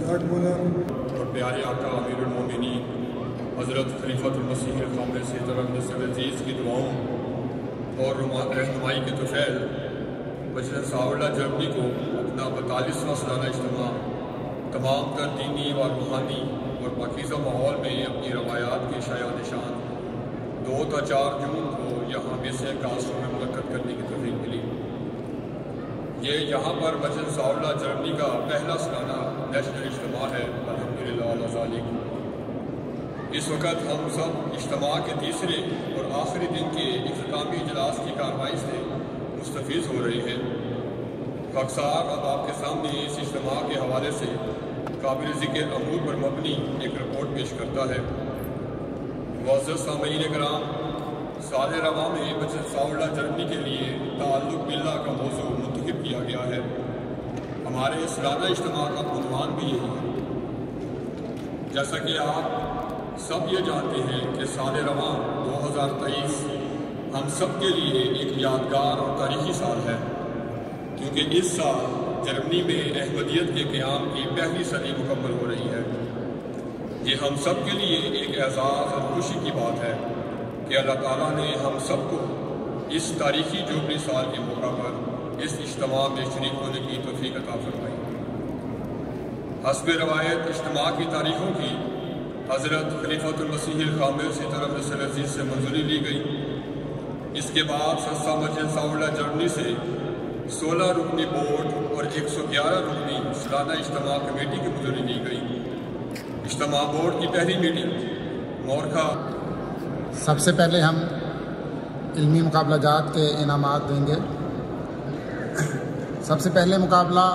اور پیارے آقا امیر المومنین حضرت خلیفۃ المسیح الخامس عزیز کی دعاؤں اور رہنمائی کے طفیل مجلس ثاء جرمنی کو اپنا 42واں سالانہ اجتماع تمام تر دینی و روحانی اور پاکیزہ ماحول میں اپنی روایات کے شایع نشان 2 تا 4 جون کو یہاں بیسے کاسٹرو میں منعقد کرنے کی توفیق ملی۔ یہ یہاں پر مجلس ثاء جرمنی کا پہلا سالانہ نیشنل اجتماع ہے، الحمدللہ علی ذالک۔ اس وقت ہم سب اجتماع کے تیسرے اور آخری دن کے اختتامی اجلاس کی کارروائی سے مستفیض ہو رہے ہیں۔ خاکسار اب آپ کے سامنے اس اجتماع کے حوالے سے قابل ذکر امور پر مبنی ایک رپورٹ پیش کرتا ہے۔ معزز سامعین کرام، سال رواں میں مجلس ثاء جرمنی کے لیے تعلق باللہ کا موضوع منتخب کیا گیا ہے۔ ہمارے سالانہ اجتماع کا عنوان بھی یہی ہے۔ جیسا کہ آپ سب یہ جانتے ہیں کہ سال رواں 2023 ہم سب کے لیے ایک یادگار اور تاریخی سال ہے، کیونکہ اس سال جرمنی میں احمدیت کے قیام کی پہلی صدی مکمل ہو رہی ہے۔ یہ ہم سب کے لیے ایک اعزاز اور خوشی کی بات ہے کہ اللہ تعالیٰ نے ہم سب کو اس تاریخی جوبلی سال کے موقع پر اس اجتماع میں شریک ہونے کی توفیق عطا فرمائی۔ حسب روایت اجتماع کی تاریخوں کی حضرت خلیفۃ المسیح الخامس عزیز سے منظوری لی گئی۔ اس کے بعد سرسا مجلس ثاء جرمنی سے 16 رکنی بورڈ اور 111 رکنی سالانہ اجتماع کمیٹی کی منظوری لی گئی۔ اجتماع بورڈ کی پہلی میٹنگ مورخہ سب سے پہلے ہم علمی مقابلہ جات کے انعامات دیں گے۔ سب سے پہلے مقابلہ